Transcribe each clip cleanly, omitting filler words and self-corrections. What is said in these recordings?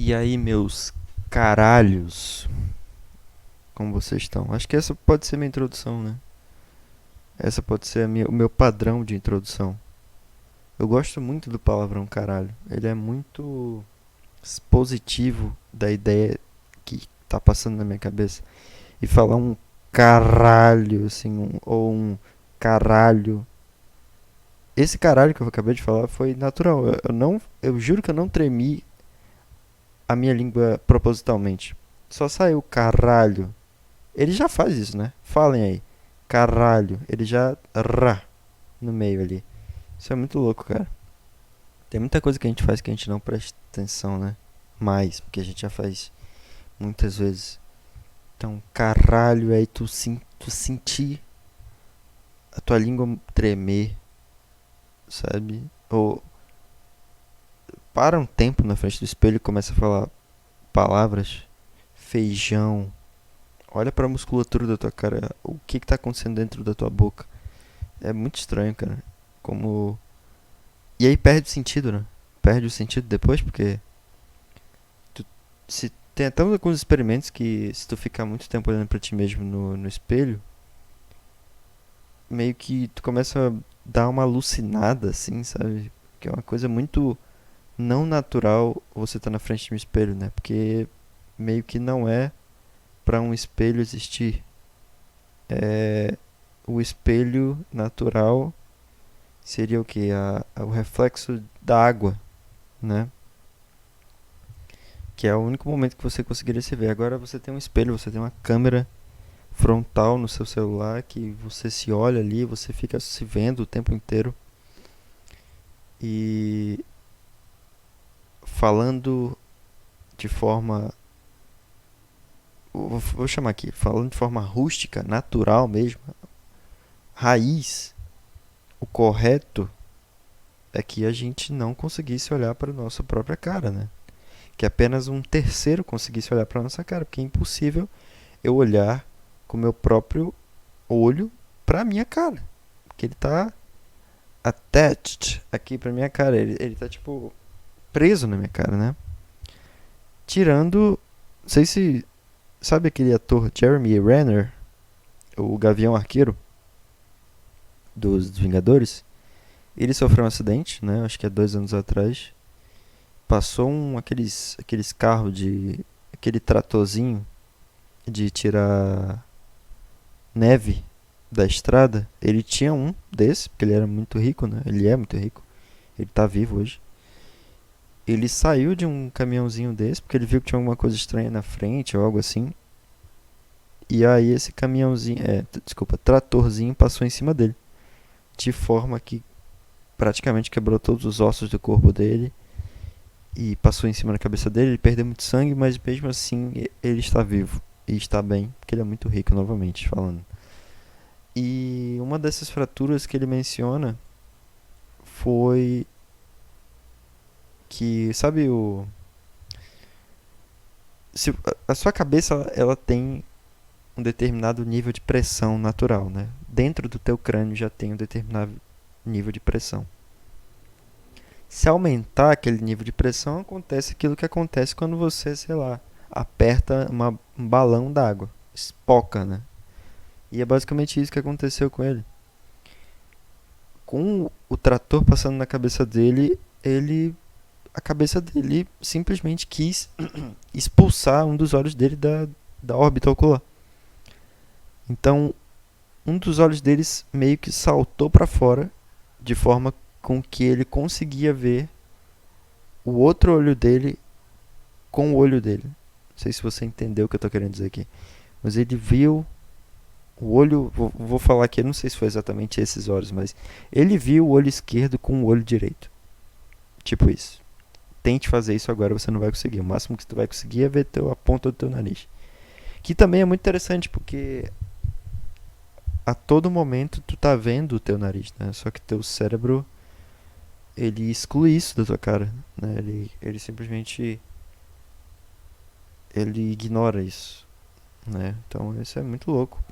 E aí, meus caralhos, como vocês estão? Acho que essa pode ser minha introdução, né? Essa pode ser o meu padrão de introdução. Eu gosto muito do palavrão caralho. Ele é muito positivo da ideia que tá passando na minha cabeça. E falar um caralho, assim, ou um caralho. Esse caralho que eu acabei de falar foi natural. Eu juro que eu não tremi a minha língua propositalmente. Só saiu caralho. Ele já faz isso, né? Falem aí. Caralho. Ele já. Rá no meio ali. Isso é muito louco, cara. Tem muita coisa que a gente faz que a gente não presta atenção, né? Mais, porque a gente já faz muitas vezes. Então, caralho, aí tu sentir a tua língua tremer, sabe? Ou para um tempo na frente do espelho e começa a falar palavras. Feijão. Olha pra musculatura da tua cara. O que tá acontecendo dentro da tua boca? É muito estranho, cara. Como. E aí perde o sentido, né? Perde o sentido depois, porque tu, se tem até alguns experimentos que se tu ficar muito tempo olhando pra ti mesmo no espelho, meio que tu começa a dar uma alucinada, assim, sabe? Que é uma coisa muito não natural você tá na frente de um espelho, né? Porque meio que não é pra um espelho existir. É, o espelho natural seria o que? O reflexo da água, né? Que é o único momento que você conseguiria se ver. Agora você tem um espelho, você tem uma câmera frontal no seu celular que você se olha ali, você fica se vendo o tempo inteiro e falando de forma, vou chamar aqui, falando de forma rústica, natural mesmo, raiz. O correto é que a gente não conseguisse olhar para a nossa própria cara, né? Que apenas um terceiro conseguisse olhar para a nossa cara, porque é impossível eu olhar com o meu próprio olho pra minha cara. Porque ele tá attached aqui pra minha cara. Ele tá tipo preso na minha cara, né? Tirando. Não sei se. Sabe aquele ator Jeremy Renner, o Gavião Arqueiro dos Vingadores? Ele sofreu um acidente, né? Acho que há 2 anos atrás. Passou aqueles carros de. Aquele tratorzinho de tirar neve da estrada. Ele tinha um desse, porque ele era muito rico, né? Ele é muito rico. Ele tá vivo hoje. Ele saiu de um caminhãozinho desse, porque ele viu que tinha alguma coisa estranha na frente ou algo assim. E aí esse caminhãozinho, desculpa, tratorzinho passou em cima dele. De forma que praticamente quebrou todos os ossos do corpo dele. E passou em cima da cabeça dele, ele perdeu muito sangue, mas mesmo assim ele está vivo. E está bem, porque ele é muito rico novamente, falando. E uma dessas fraturas que ele menciona foi que, sabe o... Se, a sua cabeça ela tem um determinado nível de pressão natural, né? Dentro do teu crânio já tem um determinado nível de pressão. Se aumentar aquele nível de pressão, acontece aquilo que acontece quando você, sei lá, aperta um balão d'água, espoca, né? E é basicamente isso que aconteceu com ele. Com o trator passando na cabeça dele, a cabeça dele simplesmente quis expulsar um dos olhos dele da órbita ocular. Então, um dos olhos deles meio que saltou para fora, de forma com que ele conseguia ver o outro olho dele com o olho dele. Não sei se você entendeu o que eu estou querendo dizer aqui. Mas ele viu o olho. Vou falar aqui, eu não sei se foi exatamente esses olhos, mas ele viu o olho esquerdo com o olho direito. Tipo isso. Tente fazer isso agora, você não vai conseguir. O máximo que tu vai conseguir é ver a ponta do teu nariz. Que também é muito interessante, porque a todo momento tu tá vendo o teu nariz, né? Só que teu cérebro ele exclui isso da tua cara, né? Ele simplesmente ele ignora isso, né? Então isso é muito louco.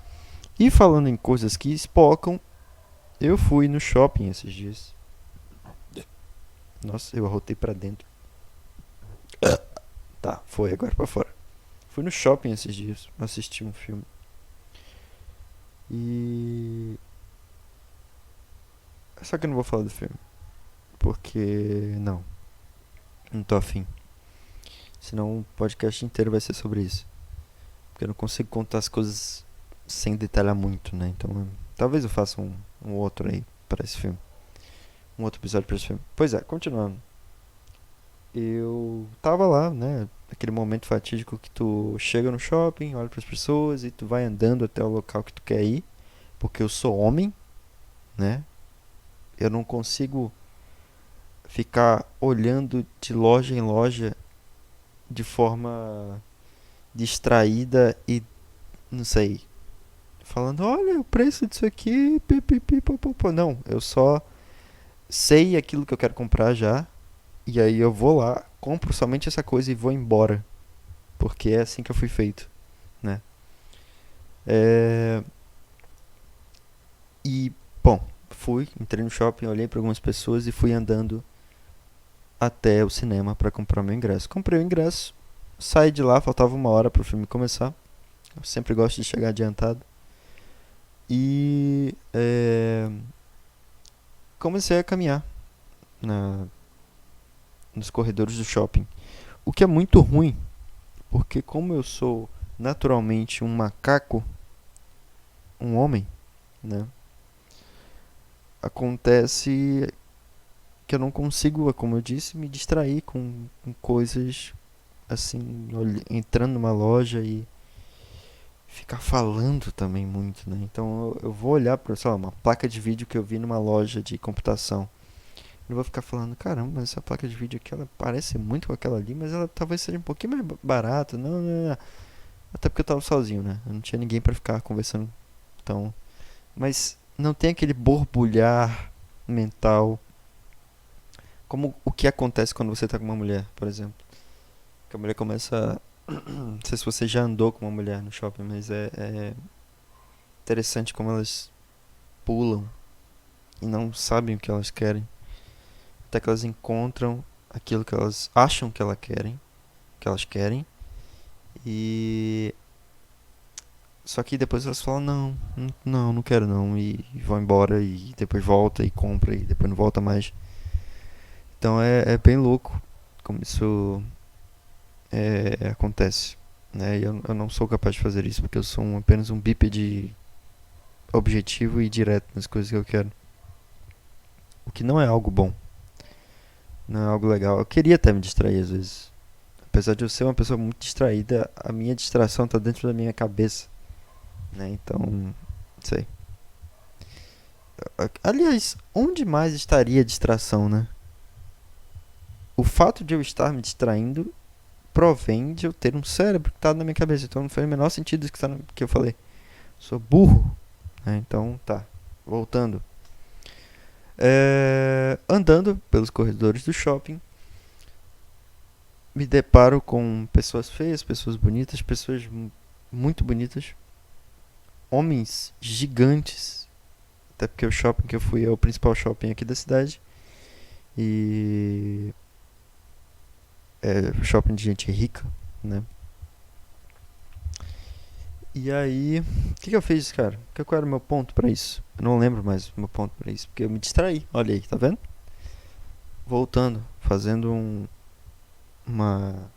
E falando em coisas que espocam, eu fui no shopping esses dias. Nossa, eu arrotei pra dentro. Tá, foi agora pra fora. Fui no shopping esses dias, assisti um filme. E. Só que eu não vou falar do filme. Porque. Não tô afim. Senão o podcast inteiro vai ser sobre isso. Porque eu não consigo contar as coisas sem detalhar muito, né? Então, talvez eu faça um outro aí para esse filme. Um outro episódio para esse filme. Pois é, continuando. Eu tava lá, né? Aquele momento fatídico que tu chega no shopping, olha para as pessoas e tu vai andando até o local que tu quer ir. Porque eu sou homem, né? Eu não consigo ficar olhando de loja em loja de forma distraída e, não sei, falando, olha o preço disso aqui, pipipi, popopó. Não, eu só sei aquilo que eu quero comprar já, e aí eu vou lá, compro somente essa coisa e vou embora. Porque é assim que eu fui feito, né? É... E, bom, entrei no shopping, olhei para algumas pessoas e fui andando até o cinema para comprar meu ingresso. Comprei o ingresso, saí de lá, faltava uma hora para o filme começar. Eu sempre gosto de chegar adiantado. E comecei a caminhar na, nos corredores do shopping. O que é muito ruim, porque como eu sou naturalmente um macaco, um homem, né? Acontece que eu não consigo, como eu disse, me distrair com coisas assim, entrando numa loja e ficar falando também muito, né? Então eu vou olhar para, sei lá, uma placa de vídeo que eu vi numa loja de computação. Eu vou ficar falando, caramba, mas essa placa de vídeo aqui, ela parece muito com aquela ali, mas ela talvez seja um pouquinho mais barata. Não, não, não. Até porque eu tava sozinho, né? Eu não tinha ninguém para ficar conversando. Então, mas não tem aquele borbulhar mental como o que acontece quando você tá com uma mulher, por exemplo. Que a mulher começa. Não sei se você já andou com uma mulher no shopping, mas é interessante como elas pulam e não sabem o que elas querem. Até que elas encontram aquilo que elas acham que elas querem. E só que depois elas falam, não quero não. E vão embora e depois volta e compra e depois não volta mais. Então é bem louco como isso acontece. Né? E eu não sou capaz de fazer isso porque eu sou apenas um bípede objetivo e direto nas coisas que eu quero. O que não é algo bom. Não é algo legal. Eu queria até me distrair às vezes. Apesar de eu ser uma pessoa muito distraída, a minha distração está dentro da minha cabeça. Né? Então, não sei. Aliás, onde mais estaria a distração, né? O fato de eu estar me distraindo provém de eu ter um cérebro que está na minha cabeça. Então não faz o menor sentido isso que eu falei. Sou burro. Né? Então, tá. Voltando. Andando pelos corredores do shopping, me deparo com pessoas feias, pessoas bonitas, pessoas muito bonitas, homens gigantes, até porque o shopping que eu fui é o principal shopping aqui da cidade e é shopping de gente rica, né? E aí, o que eu fiz, cara? Qual era o meu ponto pra isso? Eu não lembro mais o meu ponto pra isso, porque eu me distraí. Olha aí, tá vendo? Voltando, fazendo uma.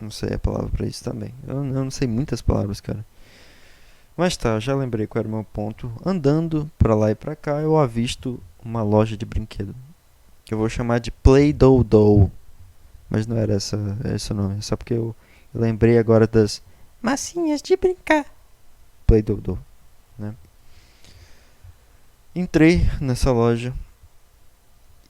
Não sei a palavra pra isso também. Eu não sei muitas palavras, cara. Mas tá, já lembrei qual era o meu ponto. Andando pra lá e pra cá, eu avisto uma loja de brinquedo. Que eu vou chamar de Play-Doh-Doh. Mas não era esse o nome. É só porque eu lembrei agora das massinhas de brincar. Play-Doh-Doh, né? Entrei nessa loja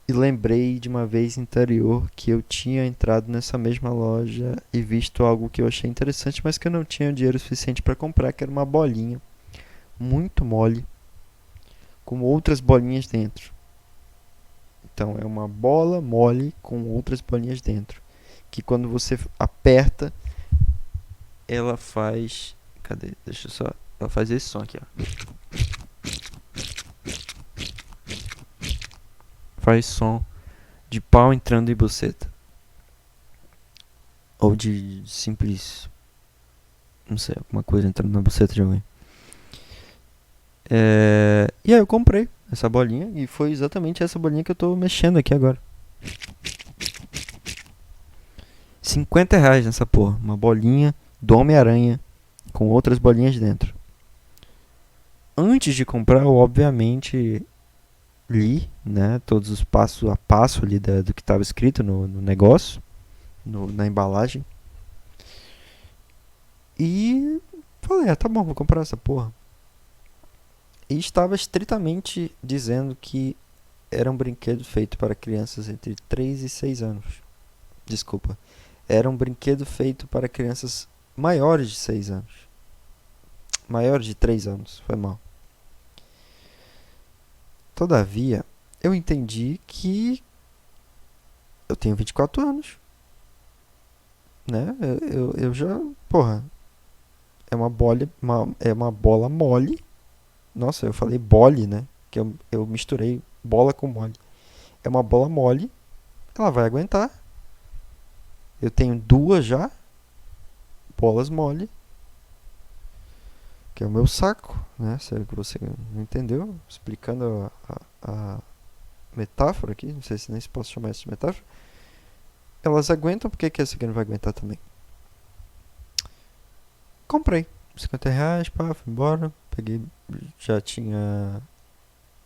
e lembrei de uma vez anterior que eu tinha entrado nessa mesma loja e visto algo que eu achei interessante, mas que eu não tinha dinheiro suficiente para comprar, que era uma bolinha muito mole com outras bolinhas dentro. Então é uma bola mole com outras bolinhas dentro, que quando você aperta, ela faz, cadê? Deixa eu só, ela faz esse som aqui, ó. Faz som de pau entrando em buceta. Ou de simples, não sei, alguma coisa entrando na buceta de alguém. E aí eu comprei essa bolinha e foi exatamente essa bolinha que eu tô mexendo aqui agora. R$ 50 nessa porra. Uma bolinha do Homem-Aranha com outras bolinhas dentro. Antes de comprar, eu obviamente li, né, todos os passos a passo ali do que estava escrito no negócio, na embalagem. E falei, tá bom, vou comprar essa porra. E estava estritamente dizendo que era um brinquedo feito para crianças entre 3 e 6 anos. Desculpa. Era um brinquedo feito para crianças maiores de 6 anos. Maiores de 3 anos, foi mal. Todavia, eu entendi que eu tenho 24 anos. Né? Eu já. Porra. É uma bola mole. Nossa, eu falei bole, né? Que eu misturei bola com mole. É uma bola mole. Ela vai aguentar. Eu tenho duas já. Bolas mole. Que é o meu saco, né? Sério que você não entendeu? Explicando a metáfora aqui. Não sei se nem se posso chamar isso de metáfora. Elas aguentam, por que essa aqui não vai aguentar também? Comprei. R$ 50, pá, fui embora. Peguei, já tinha.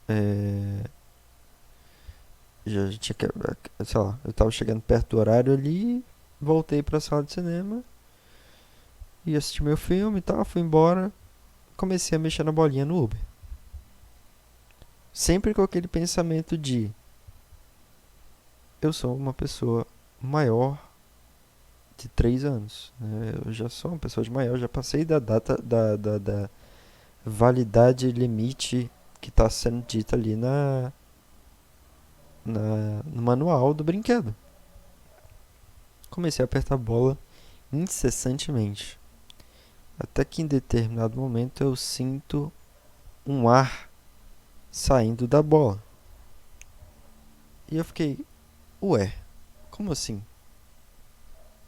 É, já tinha. Sei lá, eu tava chegando perto do horário ali. Voltei pra sala de cinema. E assisti meu filme e tal. Fui embora. Comecei a mexer na bolinha no Uber. Sempre com aquele pensamento de: eu sou uma pessoa maior de 3 anos. Né? Eu já sou uma pessoa de maior. Já passei da data da validade limite que está sendo dita ali no manual do brinquedo. Comecei a apertar a bola incessantemente. Até que em determinado momento eu sinto um ar saindo da bola. E eu fiquei, ué, como assim?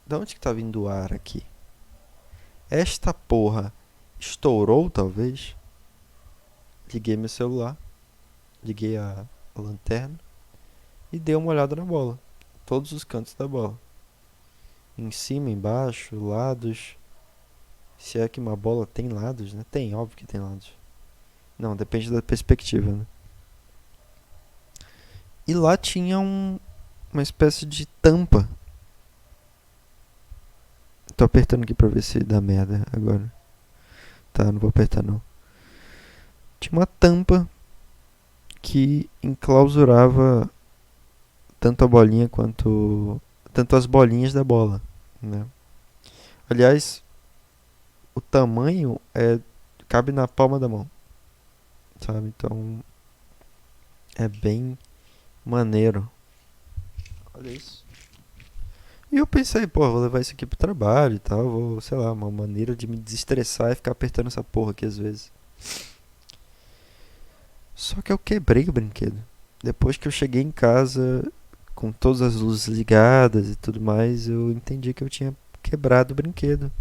Da onde que tá vindo o ar aqui? Esta porra estourou, talvez? Liguei meu celular, liguei a lanterna e dei uma olhada na bola. Todos os cantos da bola. Em cima, embaixo, lados. Se é que uma bola tem lados, né? Tem, óbvio que tem lados. Não, depende da perspectiva, né? E lá tinha uma espécie de tampa. Tô apertando aqui pra ver se dá merda agora. Tá, não vou apertar não. Tinha uma tampa que enclausurava tanto a bolinha quanto tanto as bolinhas da bola, né? Aliás, o tamanho cabe na palma da mão, sabe? Então é bem maneiro. Olha isso. E eu pensei, pô, vou levar isso aqui pro trabalho e tal, vou, sei lá, uma maneira de me desestressar e ficar apertando essa porra aqui às vezes. Só que eu quebrei o brinquedo. Depois que eu cheguei em casa, com todas as luzes ligadas e tudo mais, eu entendi que eu tinha quebrado o brinquedo.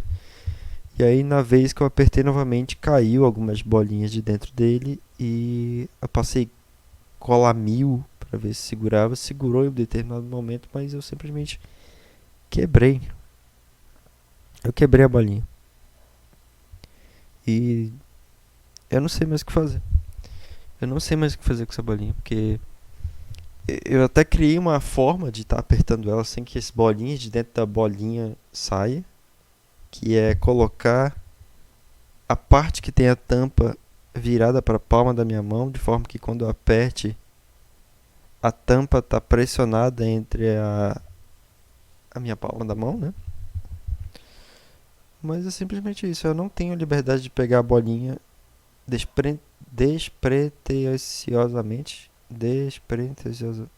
E aí, na vez que eu apertei novamente, caiu algumas bolinhas de dentro dele e eu passei cola mil para ver se segurava. Segurou em um determinado momento, mas eu simplesmente quebrei. Eu quebrei a bolinha. E eu não sei mais o que fazer. Eu não sei mais o que fazer com essa bolinha, porque eu até criei uma forma de estar apertando ela sem que as bolinhas de dentro da bolinha saia, que é colocar a parte que tem a tampa virada para a palma da minha mão, de forma que quando eu aperte, a tampa está pressionada entre a minha palma da mão, né? Mas é simplesmente isso. Eu não tenho liberdade de pegar a bolinha despretensiosamente.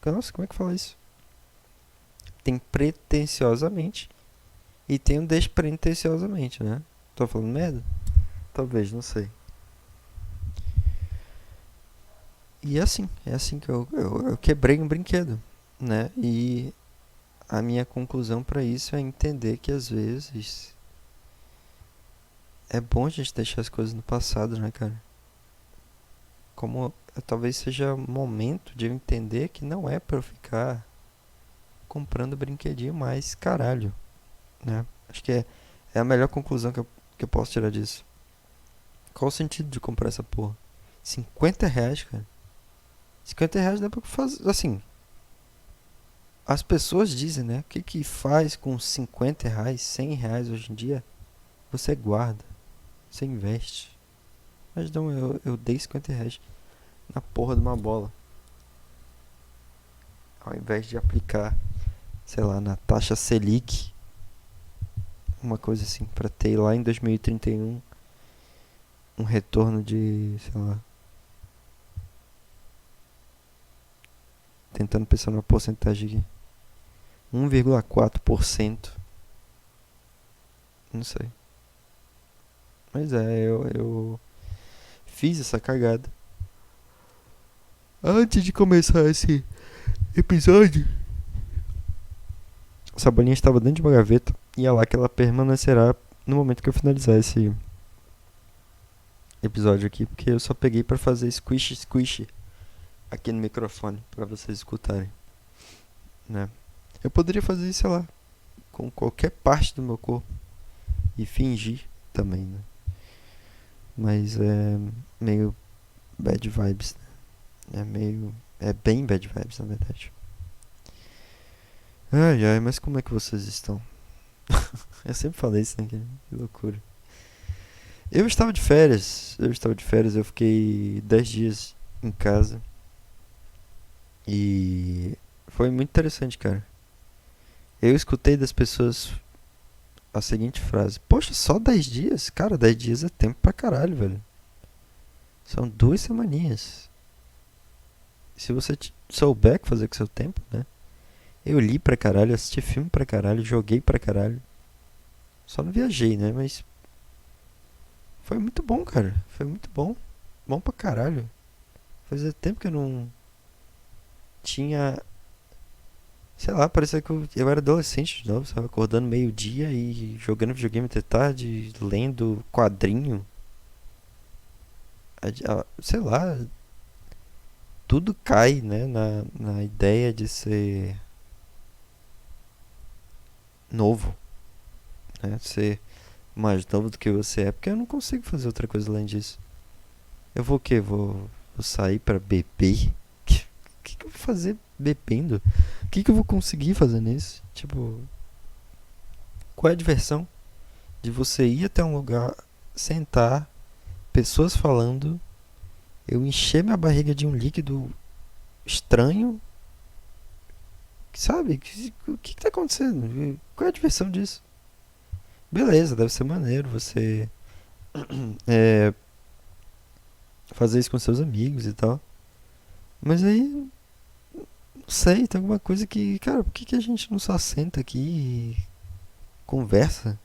Nossa, como é que fala isso? Tem pretensiosamente e tem despretensiosamente, né? Tô falando merda? Talvez, não sei. E é assim que eu quebrei um brinquedo, né? E a minha conclusão pra isso é entender que às vezes é bom a gente deixar as coisas no passado, né, cara? Como talvez seja o momento de eu entender que não é pra eu ficar comprando brinquedinho mais caralho, né? Acho que é a melhor conclusão que eu posso tirar disso. Qual o sentido de comprar essa porra? R$ 50, cara. R$ 50 dá pra fazer. Assim, as pessoas dizem, né? O que que faz com R$ 50, R$ 100 hoje em dia? Você guarda, você investe. Mas não, eu dei R$ 50 na porra de uma bola. Ao invés de aplicar, sei lá, na taxa Selic, uma coisa assim, pra ter lá em 2031 um retorno de, sei lá, tentando pensar numa porcentagem aqui, 1,4%. Não sei. Mas eu fiz essa cagada. Antes de começar esse episódio, essa bolinha estava dentro de uma gaveta e é lá que ela permanecerá no momento que eu finalizar esse episódio aqui, porque eu só peguei pra fazer squish squish aqui no microfone pra vocês escutarem, né? Eu poderia fazer isso, sei lá, com qualquer parte do meu corpo e fingir também, né? Mas é meio bad vibes, né? É bem bad vibes, na verdade. Ai, ai, mas como é que vocês estão? Eu sempre falei isso, né? Que loucura. Eu fiquei 10 dias em casa e foi muito interessante, cara. Eu escutei das pessoas a seguinte frase: Poxa, só 10 dias? Cara, 10 dias é tempo pra caralho, velho. São 2 semaninhas. Se você souber o que fazer com seu tempo, né? Eu li pra caralho, assisti filme pra caralho, joguei pra caralho. Só não viajei, né? Mas foi muito bom, cara. Foi muito bom. Bom pra caralho. Fazia tempo que eu não tinha. Sei lá, parecia que eu era adolescente de novo, sabe? Acordando meio-dia e jogando videogame até tarde, lendo quadrinho. Sei lá, tudo cai, né? Na ideia de ser novo, né? Ser mais novo do que você é, porque eu não consigo fazer outra coisa além disso. Eu vou o quê? Vou sair pra beber? Que eu vou fazer bebendo? Que eu vou conseguir fazer nisso? Tipo, qual é a diversão de você ir até um lugar, sentar, pessoas falando, eu encher minha barriga de um líquido estranho, sabe? O que tá acontecendo? Qual é a diversão disso? Beleza, deve ser maneiro você é, fazer isso com seus amigos e tal. Mas aí, não sei, tem alguma coisa que, cara, por que a gente não só senta aqui e conversa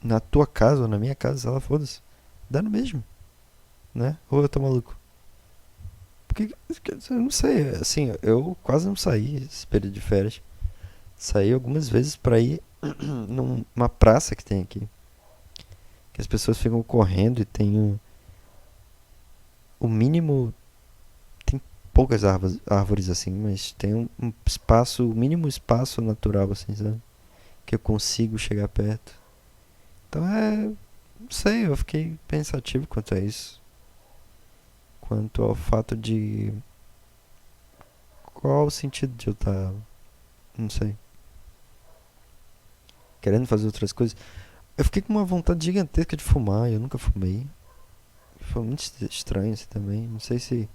na tua casa ou na minha casa, ela foda-se. Dá no mesmo, né? Ou eu tô maluco? Porque, eu não sei, assim, eu quase não saí esse período de férias. Saí algumas vezes pra ir numa praça que tem aqui. Que as pessoas ficam correndo e tem o mínimo. Tem poucas árvores assim, mas tem um espaço, o mínimo espaço natural, assim, sabe? Que eu consigo chegar perto. Então não sei, eu fiquei pensativo quanto a isso. Quanto ao fato de. Qual o sentido de eu estar. Não sei. Querendo fazer outras coisas. Eu fiquei com uma vontade gigantesca de fumar, eu nunca fumei. Foi muito estranho assim também. Não sei se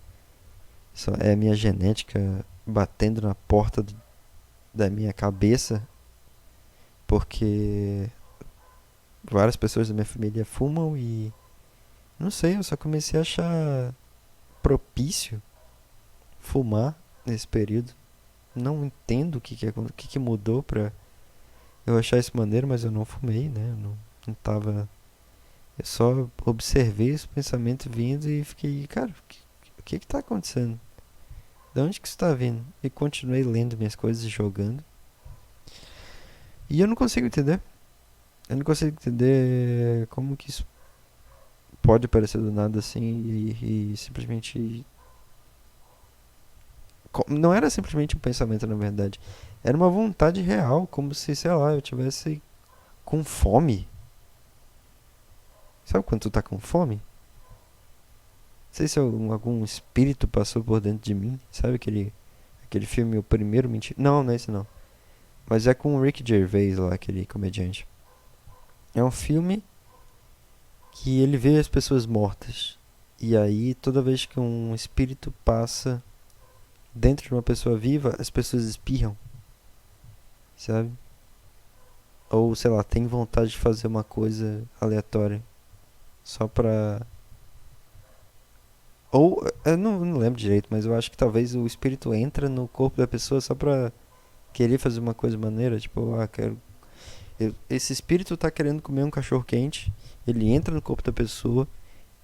isso é a minha genética batendo na porta da minha cabeça, porque várias pessoas da minha família fumam e não sei, eu só comecei a achar propício fumar nesse período. Não entendo o que mudou pra eu achar isso maneiro, mas eu não fumei, né? Eu não tava. Eu só observei esse pensamento vindo e fiquei, cara, o que tá acontecendo? De onde que isso tá vindo? E continuei lendo minhas coisas e jogando. E eu não consigo entender. Eu não consigo entender como que isso pode aparecer do nada assim e simplesmente. Não era simplesmente um pensamento, na verdade. Era uma vontade real, como se, sei lá, eu tivesse com fome. Sabe quando tu tá com fome? Não sei se algum espírito passou por dentro de mim. Sabe aquele filme O Primeiro Mentira? Não, não é esse não. Mas é com o Rick Gervais lá, aquele comediante. É um filme que ele vê as pessoas mortas. E aí, toda vez que um espírito passa dentro de uma pessoa viva, as pessoas espirram, sabe? Ou, sei lá, tem vontade de fazer uma coisa aleatória. Só pra. Ou, eu não lembro direito, mas eu acho que talvez o espírito entra no corpo da pessoa só pra querer fazer uma coisa maneira. Tipo, quero. Esse espírito tá querendo comer um cachorro quente. Ele entra no corpo da pessoa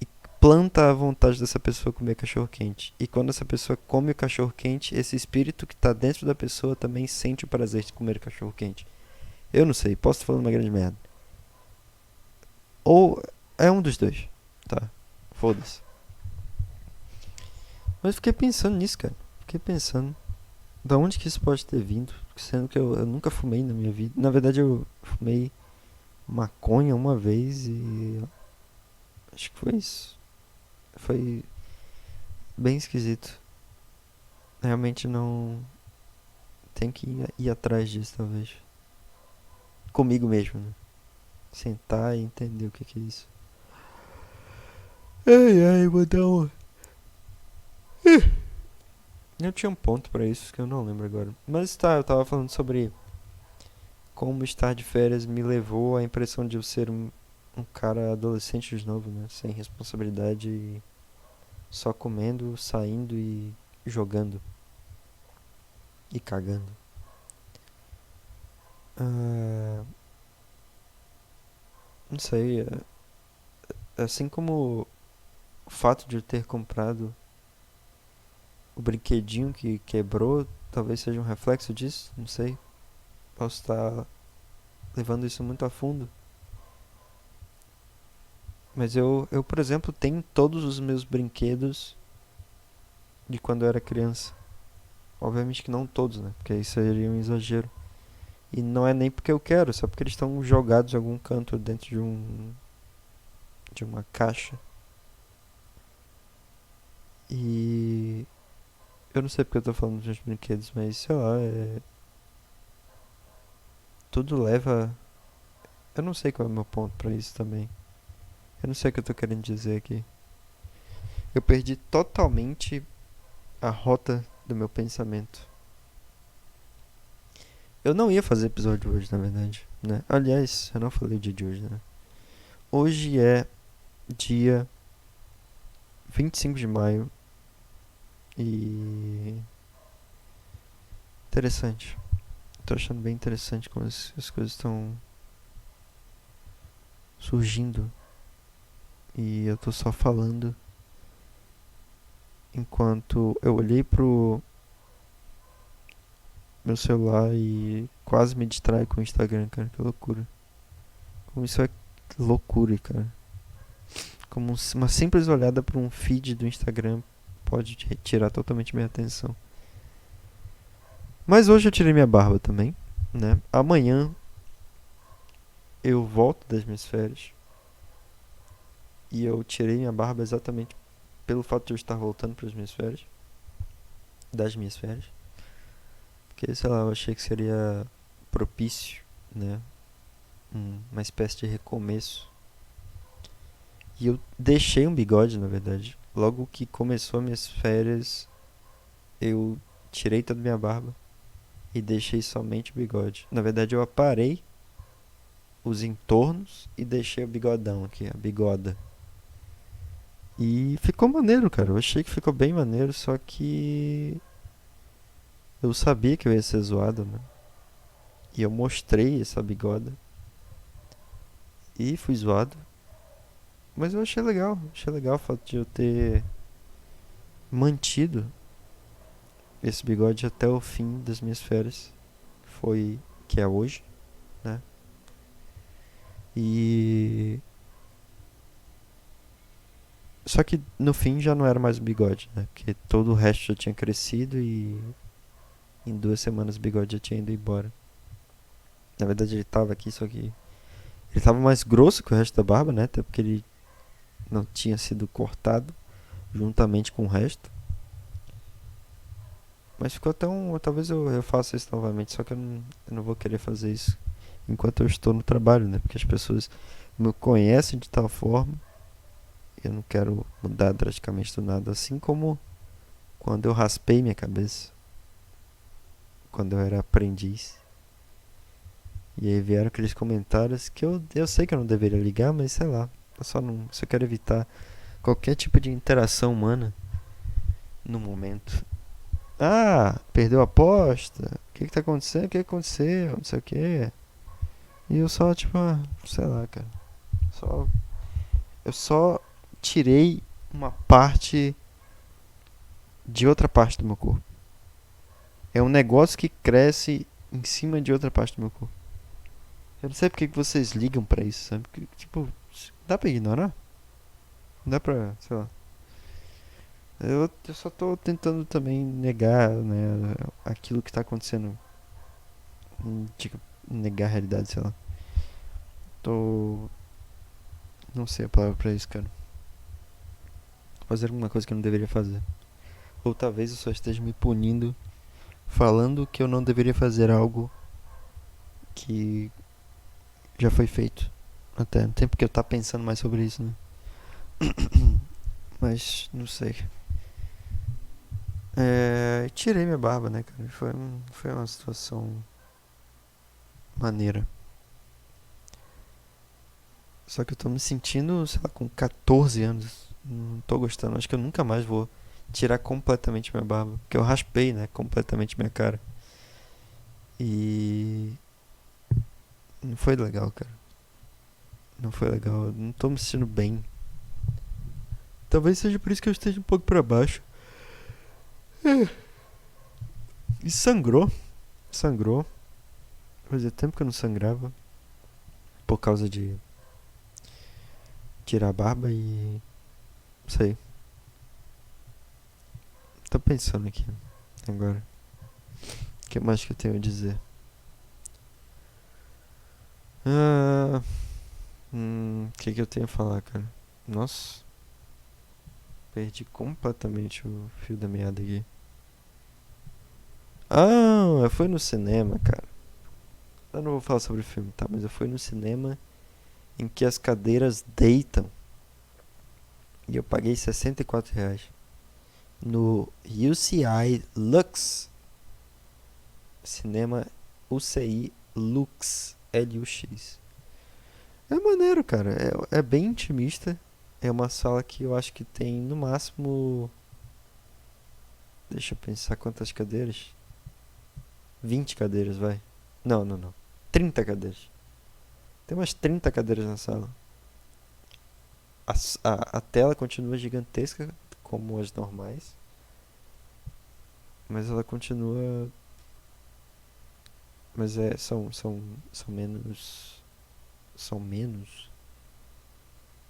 e planta a vontade dessa pessoa comer cachorro quente. E quando essa pessoa come o cachorro quente, esse espírito que tá dentro da pessoa também sente o prazer de comer o cachorro quente. Eu não sei, posso estar falando uma grande merda. Ou é um dos dois, tá? Foda-se. Mas fiquei pensando nisso, cara. Fiquei pensando. Da onde que isso pode ter vindo? Sendo que eu nunca fumei na minha vida. Na verdade, eu fumei maconha uma vez e. Acho que foi isso. Foi bem esquisito. Realmente não. Tem que ir atrás disso, talvez. Comigo mesmo, né? Sentar e entender o que é isso. Ai, ai, vou dar uma. Eu tinha um ponto pra isso que eu não lembro agora. Mas tá, eu tava falando sobre como estar de férias me levou à impressão de eu ser um cara adolescente de novo, né? Sem responsabilidade, e só comendo, saindo e jogando e cagando. Ah, não sei, assim como o fato de eu ter comprado o brinquedinho que quebrou, talvez seja um reflexo disso, não sei. Posso estar levando isso muito a fundo. Mas eu, por exemplo, tenho todos os meus brinquedos de quando eu era criança. Obviamente que não todos, né? Porque isso seria um exagero. E não é nem porque eu quero, só porque eles estão jogados em algum canto dentro de uma caixa. E eu não sei porque eu tô falando dos meus brinquedos, mas sei lá, tudo leva. Eu não sei qual é o meu ponto pra isso também. Eu não sei o que eu tô querendo dizer aqui. Eu perdi totalmente a rota do meu pensamento. Eu não ia fazer episódio hoje, na verdade, né? Aliás, eu não falei o dia de hoje, né? Hoje é dia 25 de maio e interessante. Tô achando bem interessante como as coisas estão surgindo e eu tô só falando enquanto eu olhei pro meu celular e quase me distrai com o Instagram, cara. Que loucura. Como isso é loucura, cara. Como uma simples olhada para um feed do Instagram pode retirar totalmente minha atenção. Mas hoje eu tirei minha barba também, né? Amanhã eu volto das minhas férias. E eu tirei minha barba exatamente pelo fato de eu estar voltando para as minhas férias. Das minhas férias. Porque, sei lá, eu achei que seria propício, né? Uma espécie de recomeço. E eu deixei um bigode, na verdade. Logo que começou as minhas férias, eu tirei toda a minha barba e deixei somente o bigode. Na verdade, eu aparei os entornos e deixei o bigodão aqui, a bigoda. E ficou maneiro, cara. Eu achei que ficou bem maneiro, só que eu sabia que eu ia ser zoado, né? E eu mostrei essa bigoda e fui zoado. Mas eu achei legal o fato de eu ter mantido esse bigode até o fim das minhas férias. Foi, que é hoje, né? E só que no fim já não era mais um bigode, né? Porque todo o resto já tinha crescido e em 2 semanas o bigode já tinha ido embora. Na verdade ele tava aqui, só que ele tava mais grosso que o resto da barba, né? Até porque ele não tinha sido cortado juntamente com o resto. Mas ficou até um. Talvez eu faça isso novamente, só que eu não vou querer fazer isso enquanto eu estou no trabalho, né? Porque as pessoas me conhecem de tal forma. Eu não quero mudar drasticamente do nada. Assim como quando eu raspei minha cabeça, quando eu era aprendiz. E aí vieram aqueles comentários que eu sei que eu não deveria ligar, mas sei lá. Eu só não. Só quero evitar qualquer tipo de interação humana no momento. Ah, perdeu a aposta? O que tá acontecendo? O que aconteceu? Não sei o que. E eu só, tipo, sei lá, cara. Só, eu só tirei uma parte de outra parte do meu corpo. É um negócio que cresce em cima de outra parte do meu corpo. Eu não sei porque que vocês ligam pra isso, sabe? Porque, tipo, dá pra ignorar? Dá pra, sei lá. Eu só tô tentando também negar, né, aquilo que tá acontecendo. Tipo, negar a realidade, sei lá. Tô. Não sei a palavra pra isso, cara. Fazer alguma coisa que eu não deveria fazer. Ou talvez eu só esteja me punindo falando que eu não deveria fazer algo que já foi feito. Até não tem porque eu tá pensando mais sobre isso, né? Mas não sei. Tirei minha barba, né, cara? Foi uma situação maneira. Só que eu tô me sentindo, sei lá, com 14 anos. Não tô gostando. Acho que eu nunca mais vou tirar completamente minha barba. Porque eu raspei, né? Completamente minha cara. E não foi legal, cara. Não foi legal. Eu não tô me sentindo bem. Talvez seja por isso que eu esteja um pouco pra baixo. E sangrou. Sangrou. Fazia tempo que eu não sangrava. Por causa de tirar a barba e. Sei. Tô pensando aqui. Agora. O que mais que eu tenho a dizer? Ah. O que eu tenho a falar, cara? Nossa. Perdi completamente o fio da meada aqui. Ah, eu fui no cinema, cara. Eu não vou falar sobre o filme, tá? Mas eu fui no cinema em que as cadeiras deitam. E eu paguei R$ 64. No UCI Lux. Cinema UCI Lux. LUX. É maneiro, cara. É bem intimista. É uma sala que eu acho que tem no máximo. Deixa eu pensar quantas cadeiras. 20 cadeiras, vai. Não, não, não. 30 cadeiras. Tem umas 30 cadeiras na sala. A tela continua gigantesca, como as normais. Mas ela continua. Mas são menos. São menos.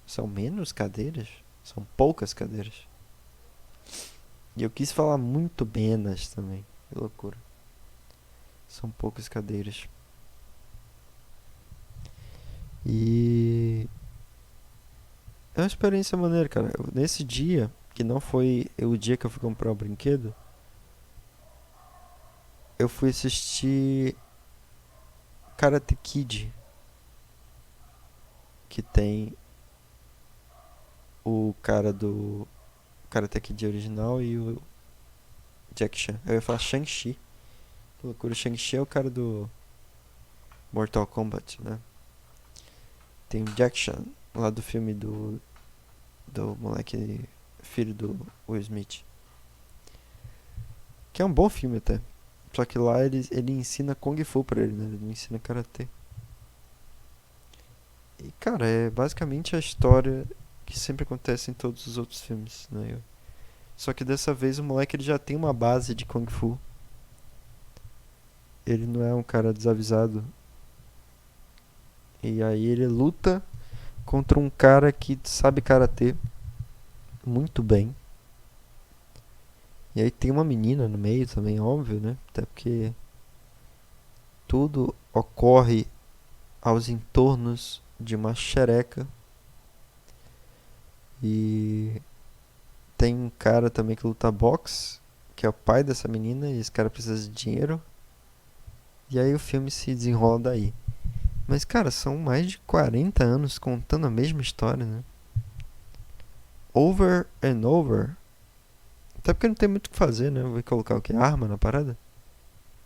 São menos cadeiras? São poucas cadeiras. E eu quis falar muito menos também. Que loucura. São poucas cadeiras. E. É uma experiência maneira, cara. Nesse dia, que não foi o dia que eu fui comprar o brinquedo, eu fui assistir Karate Kid, que tem o cara do Karate Kid original e o Jack Chan. Eu ia falar Shang-Chi. Que loucura, o Shang-Chi é o cara do Mortal Kombat, né? Tem o Jack Chan, lá do filme do moleque filho do Will Smith. Que é um bom filme até. Só que lá ele ensina Kung Fu pra ele, né? Ele não ensina Karatê. E, cara, é basicamente a história que sempre acontece em todos os outros filmes, né? Só que dessa vez o moleque ele já tem uma base de Kung Fu. Ele não é um cara desavisado. E aí ele luta contra um cara que sabe karatê muito bem. E aí tem uma menina no meio também, óbvio, né? Até porque tudo ocorre aos entornos de uma xereca. E tem um cara também que luta boxe, que é o pai dessa menina, e esse cara precisa de dinheiro. E aí o filme se desenrola daí. Mas, cara, são mais de 40 anos contando a mesma história, né? Over and over. Até porque não tem muito o que fazer, né? Vai colocar o que? Arma na parada?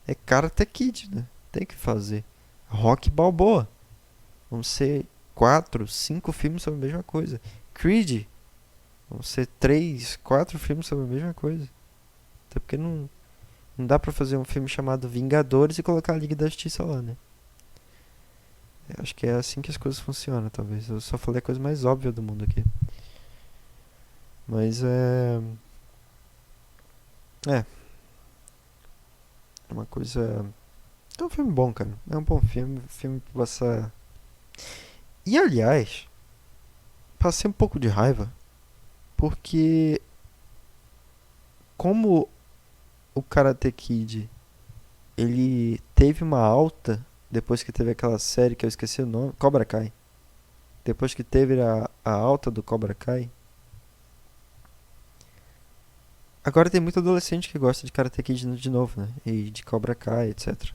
É Karate Kid, né? Tem que fazer. Rock Balboa. Vão ser 4, 5 filmes sobre a mesma coisa. Creed. Vão ser 3, 4 filmes sobre a mesma coisa. Até porque não dá pra fazer um filme chamado Vingadores e colocar a Liga da Justiça lá, né? Eu acho que é assim que as coisas funcionam, talvez. Eu só falei a coisa mais óbvia do mundo aqui. Mas é uma coisa. É um filme bom, cara. É um bom filme. Filme pra passar. E aliás, passei um pouco de raiva. Porque como o Karate Kid ele teve uma alta depois que teve aquela série que eu esqueci o nome, Cobra Kai. Depois que teve a alta do Cobra Kai, agora tem muito adolescente que gosta de Karate Kid de novo, né? E de Cobra Kai, etc.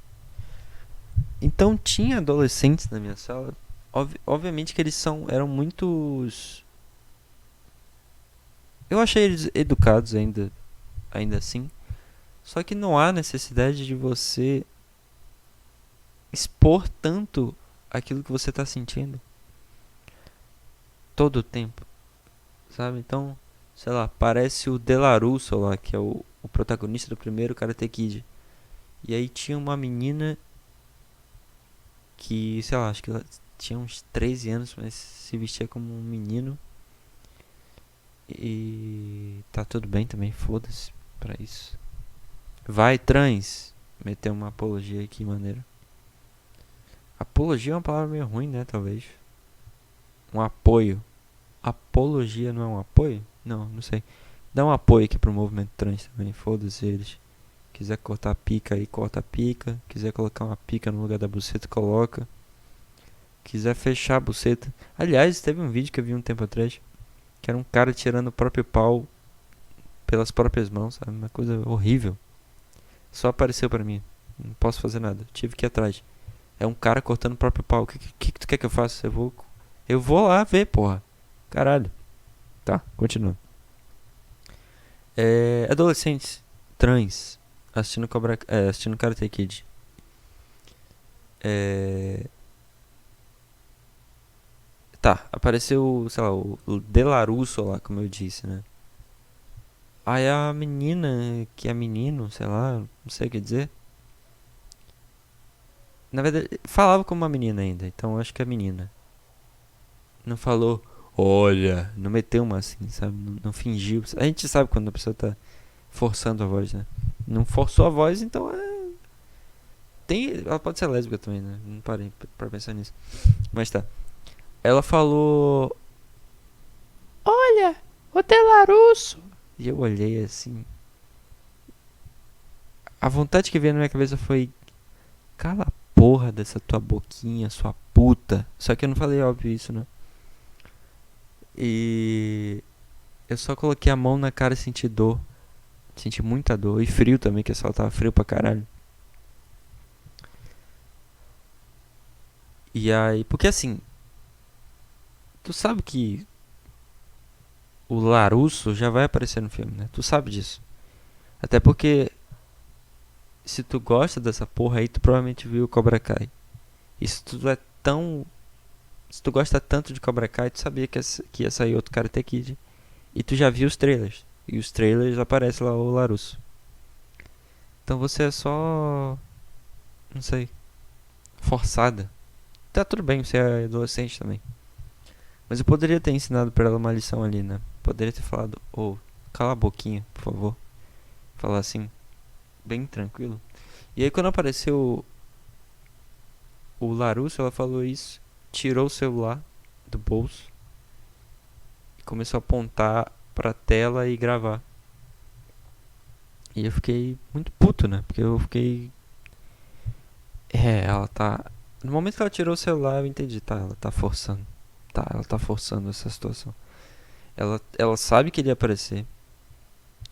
Então tinha adolescentes na minha sala. Obviamente que eram muitos. Eu achei eles educados ainda assim. Só que não há necessidade de você expor tanto aquilo que você tá sentindo todo o tempo, sabe? Então, sei lá, parece o Delarusso lá, que é o protagonista do primeiro Karate Kid. E aí tinha uma menina que, sei lá, acho que ela tinha uns 13 anos, mas se vestia como um menino. E tá tudo bem também, foda-se pra isso. Vai, trans! Meteu uma apologia aqui, maneiro. Apologia é uma palavra meio ruim, né? Talvez. Um apoio. Apologia não é um apoio? Não sei. Dá um apoio aqui pro movimento trans também, foda-se eles. Quiser cortar a pica aí, corta a pica. Quiser colocar uma pica no lugar da buceta, coloca. Quiser fechar a buceta. Aliás, teve um vídeo que eu vi um tempo atrás, que era um cara tirando o próprio pau pelas próprias mãos, sabe? Uma coisa horrível. Só apareceu pra mim. Não posso fazer nada. Tive que ir atrás. É um cara cortando o próprio pau. O que tu quer que eu faça? Eu vou lá ver, porra. Caralho. Tá, continua. Adolescentes trans assistindo Karate Kid. Tá, apareceu, sei lá, o Delarusso lá, como eu disse, né? Aí a menina, que é menino, sei lá, não sei o que dizer. Na verdade, falava como uma menina ainda, então acho que é menina. Não falou, olha, não meteu uma assim, sabe? Não fingiu. A gente sabe quando a pessoa tá forçando a voz, né? Não forçou a voz, então ela pode ser lésbica também, né? Não parei pra pensar nisso. Mas tá. Ela falou, olha, o Delarusso. E eu olhei assim. A vontade que veio na minha cabeça foi, cala a porra dessa tua boquinha, sua puta. Só que eu não falei óbvio isso, né? E eu só coloquei a mão na cara e senti dor. Senti muita dor. E frio também, que a sala tava frio pra caralho. E aí, porque assim, tu sabe que o Larusso já vai aparecer no filme, né? Tu sabe disso. Até porque se tu gosta dessa porra aí, tu provavelmente viu o Cobra Kai. E se tu é tão. Se tu gosta tanto de Cobra Kai, tu sabia que ia sair outro Karate Kid. E tu já viu os trailers. E os trailers aparece lá o Larusso. Então você é só. Não sei. Forçada. Tá tudo bem, você é adolescente também. Mas eu poderia ter ensinado pra ela uma lição ali, né? Poderia ter falado, cala a boquinha, por favor. Falar assim, bem tranquilo. E aí quando apareceu o Larusso, ela falou isso, tirou o celular do bolso e começou a apontar pra tela e gravar. E eu fiquei muito puto, né? Porque eu fiquei. Ela tá. No momento que ela tirou o celular, eu entendi, tá? Ela tá forçando. Tá, ela tá forçando essa situação. Ela sabe que ele ia aparecer.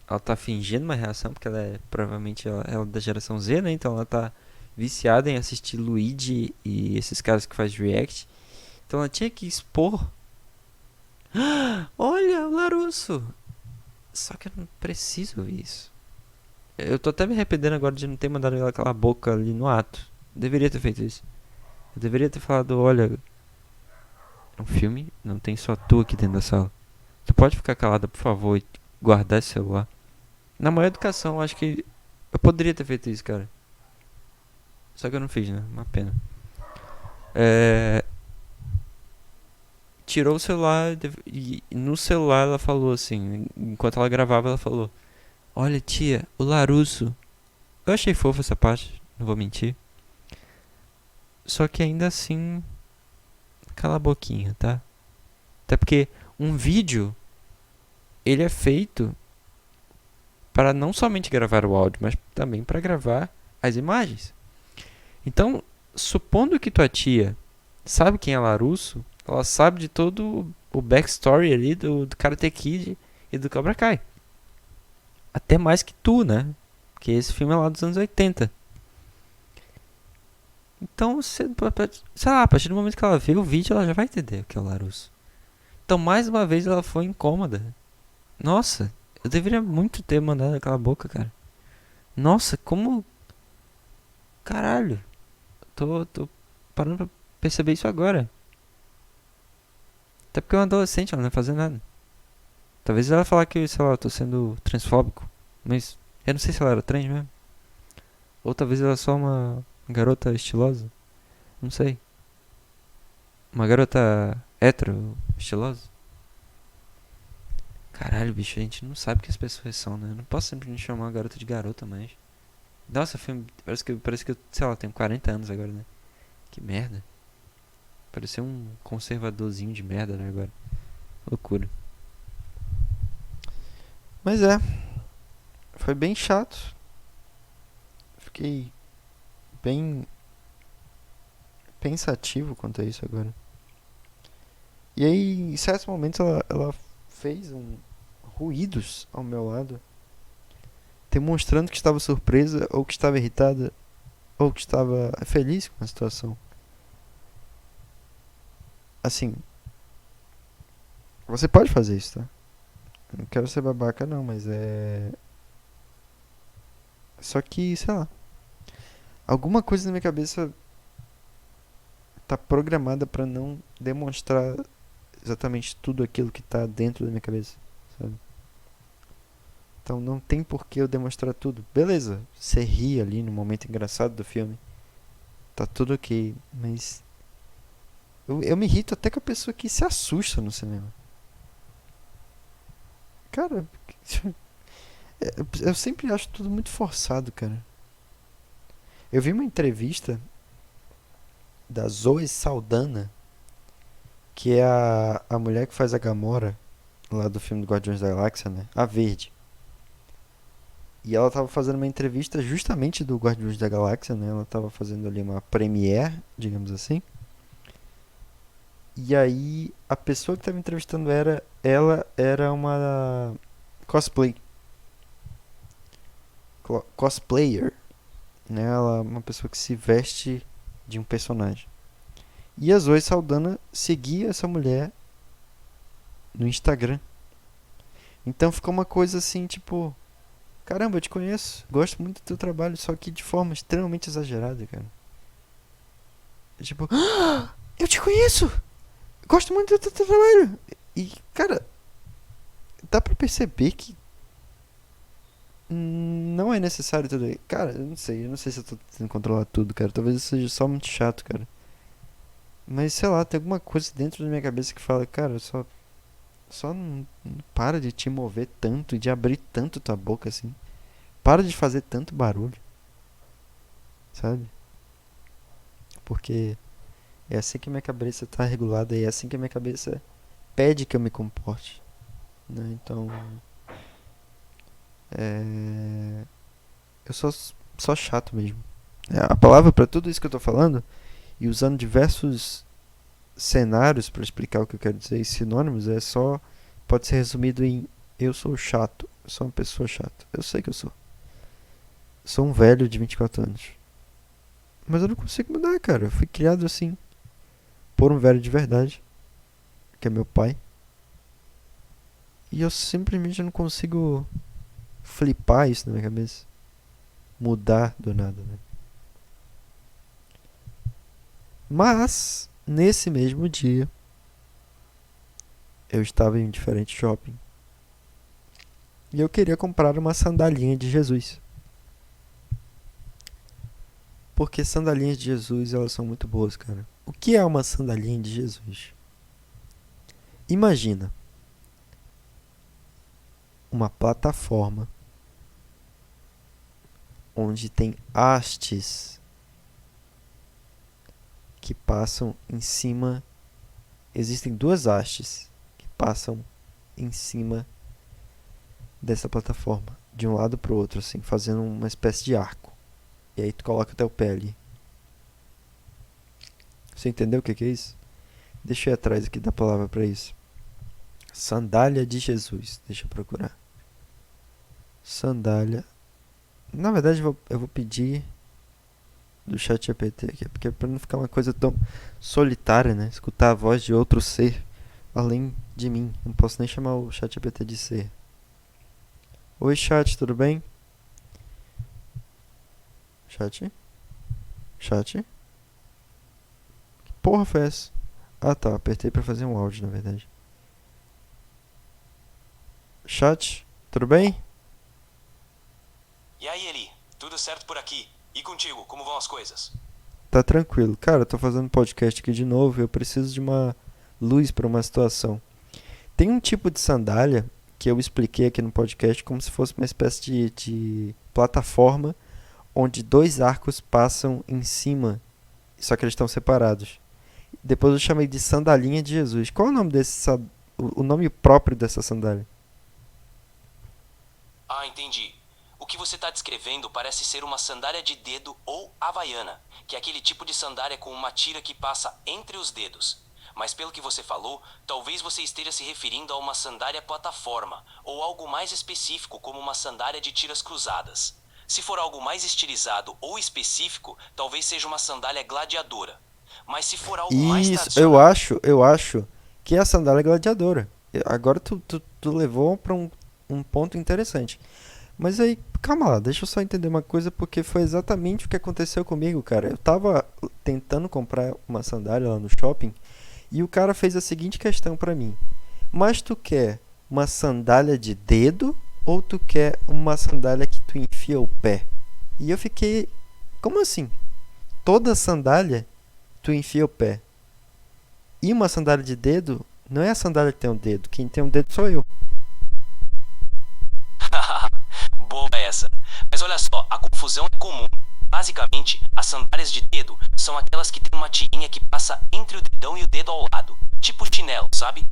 Ela tá fingindo uma reação, porque ela é provavelmente ela é da geração Z, né? Então ela tá viciada em assistir Luigi e esses caras que faz react. Então ela tinha que expor. Olha, o Larusso! Só que eu não preciso ouvir isso. Eu tô até me arrependendo agora de não ter mandado ela calar a boca ali no ato. Deveria ter feito isso. Eu deveria ter falado, olha, é um filme, não tem só tu aqui dentro da sala. Tu pode ficar calada, por favor, e guardar esse celular. Na maior educação, eu acho que eu poderia ter feito isso, cara. Só que eu não fiz, né? Uma pena. É, tirou o celular e no celular ela falou assim, enquanto ela gravava, ela falou: olha, tia, o Larusso. Eu achei fofo essa parte, não vou mentir. Só que ainda assim, cala a boquinha, tá? Até porque um vídeo, ele é feito para não somente gravar o áudio, mas também para gravar as imagens. Então, supondo que tua tia sabe quem é Larusso, ela sabe de todo o backstory ali do Karate Kid e do Cobra Kai. Até mais que tu, né? Porque esse filme é lá dos anos 80. Então, sei lá, a partir do momento que ela vê o vídeo, ela já vai entender o que é o Larusso. Então, mais uma vez, ela foi incômoda. Nossa, eu deveria muito ter mandado aquela boca, cara. Nossa, como. Caralho. Tô parando pra perceber isso agora. Até porque é uma adolescente, ela não vai fazer nada. Talvez ela falar que, sei lá, eu tô sendo transfóbico. Mas eu não sei se ela era trans mesmo. Ou talvez ela é só uma garota estilosa. Não sei. Uma garota hétero estilosa. Caralho, bicho, a gente não sabe o que as pessoas são, né? Eu não posso simplesmente chamar uma garota de garota, mas. Nossa, filme. Parece que eu, sei lá, tenho 40 anos agora, né? Que merda. Parecia um conservadorzinho de merda, né, agora. Loucura. Mas é, foi bem chato. Fiquei bem pensativo quanto a isso agora. E aí, em certos momentos, ela fez ruídos ao meu lado, demonstrando que estava surpresa, ou que estava irritada, ou que estava feliz com a situação. Assim, você pode fazer isso, tá? Eu não quero ser babaca, não, mas é. Só que, sei lá, alguma coisa na minha cabeça tá programada pra não demonstrar exatamente tudo aquilo que tá dentro da minha cabeça, sabe? Então não tem por que eu demonstrar tudo. Beleza, você ri ali no momento engraçado do filme, tá tudo ok, mas eu me irrito até com a pessoa que se assusta no cinema. Cara, eu sempre acho tudo muito forçado, cara. Eu vi uma entrevista da Zoe Saldana, que é a mulher que faz a Gamora lá do filme do Guardiões da Galáxia, né? A Verde. E ela tava fazendo uma entrevista justamente do Guardiões da Galáxia, né? Ela tava fazendo ali uma premiere, digamos assim. E aí a pessoa que tava entrevistando ela era uma cosplay, cosplayer, né? Ela é uma pessoa que se veste de um personagem. E a Zoe Saldana seguia essa mulher no Instagram. Então ficou uma coisa assim, tipo, caramba, eu te conheço, gosto muito do teu trabalho, só que de forma extremamente exagerada, cara. É tipo, ah, eu te conheço, gosto muito do teu trabalho. E, cara, dá pra perceber que não é necessário tudo aí. Cara, eu não sei se eu tô tentando controlar tudo, cara. Talvez eu seja só muito chato, cara. Mas sei lá, tem alguma coisa dentro da minha cabeça que fala, cara, Só não para de te mover tanto, de abrir tanto tua boca assim. Para de fazer tanto barulho, sabe? Porque é assim que minha cabeça tá regulada e é assim que minha cabeça pede que eu me comporte, né? Então, é... eu sou só chato mesmo. A palavra pra tudo isso que eu tô falando e usando diversos cenários pra explicar o que eu quero dizer e sinônimos é só pode ser resumido em eu sou chato, eu sou uma pessoa chata. Eu sei que eu sou. Sou um velho de 24 anos. Mas eu não consigo mudar, cara. Eu fui criado assim por um velho de verdade, que é meu pai. E eu simplesmente não consigo flipar isso na minha cabeça. Mudar do nada, né? Mas, nesse mesmo dia, eu estava em um diferente shopping. E eu queria comprar uma sandalinha de Jesus. Porque sandalinhas de Jesus, elas são muito boas, cara. O que é uma sandalinha de Jesus? Imagina uma plataforma onde tem hastes que passam em cima. Existem duas hastes que passam em cima dessa plataforma, de um lado pro outro, assim, fazendo uma espécie de arco. E aí tu coloca o teu pé ali. Você entendeu o que é isso? Deixa eu ir atrás aqui da palavra pra isso. Sandália de Jesus. Deixa eu procurar. Sandália. Na verdade, eu vou pedir do chat GPT aqui, porque é pra não ficar uma coisa tão solitária, né? Escutar a voz de outro ser além de mim. Não posso nem chamar o chat GPT de ser. Oi, chat, tudo bem? Chat? Chat? Que porra foi essa? Ah, tá. Apertei pra fazer um áudio, na verdade. Chat, tudo bem? E aí, Eli? Tudo certo por aqui? E contigo, como vão as coisas? Tá tranquilo. Cara, eu tô fazendo podcast aqui de novo e eu preciso de uma luz pra uma situação. Tem um tipo de sandália que eu expliquei aqui no podcast como se fosse uma espécie de plataforma onde dois arcos passam em cima, só que eles estão separados. Depois eu chamei de sandalinha de Jesus. Qual é o nome o nome próprio dessa sandália? Ah, entendi. O que você está descrevendo parece ser uma sandália de dedo ou havaiana, que é aquele tipo de sandália com uma tira que passa entre os dedos. Mas pelo que você falou, talvez você esteja se referindo a uma sandália plataforma, ou algo mais específico como uma sandália de tiras cruzadas. Se for algo mais estilizado ou específico, talvez seja uma sandália gladiadora. Mas se for algo mais Isso, tradicional... eu acho que é a sandália gladiadora. Agora tu levou pra um ponto interessante. Mas aí, calma lá, deixa eu só entender uma coisa, porque foi exatamente o que aconteceu comigo, cara. Eu tava tentando comprar uma sandália lá no shopping e o cara fez a seguinte questão pra mim: mas tu quer uma sandália de dedo ou tu quer uma sandália que tu enfia o pé? E eu fiquei, como assim? Toda sandália tu enfia o pé. E uma sandália de dedo não é a sandália que tem um dedo, quem tem um dedo sou eu. Boa essa. Mas olha só, a confusão é comum. Basicamente, as sandálias de dedo são aquelas que têm uma tirinha que passa entre o dedão e o dedo ao lado. Tipo chinelo, sabe?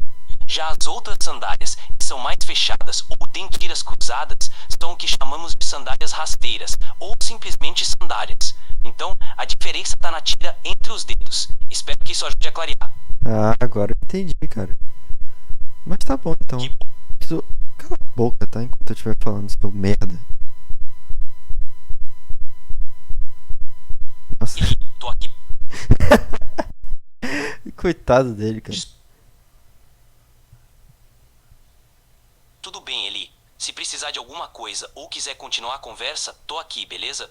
Já as outras sandálias, que são mais fechadas ou têm tiras cruzadas, são o que chamamos de sandálias rasteiras, ou simplesmente sandálias. Então, a diferença está na tira entre os dedos. Espero que isso ajude a clarear. Ah, agora eu entendi, cara. Mas tá bom então. Que bom. Cala a boca, tá? Enquanto eu estiver falando, seu merda. Nossa, Eli, tô aqui. coitado dele, cara. Tudo bem, Eli. Se precisar de alguma coisa ou quiser continuar a conversa, tô aqui, beleza?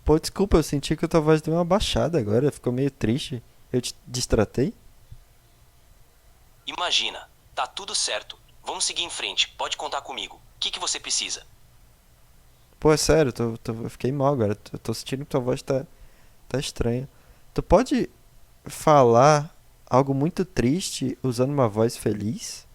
Pô, desculpa, eu senti que a tua voz deu uma baixada agora. Ficou meio triste. Eu te distratei? Imagina, tá tudo certo. Vamos seguir em frente, pode contar comigo. O que você precisa? Pô, é sério, eu fiquei mal agora. Eu tô sentindo que tua voz tá estranha. Tu pode falar algo muito triste usando uma voz feliz?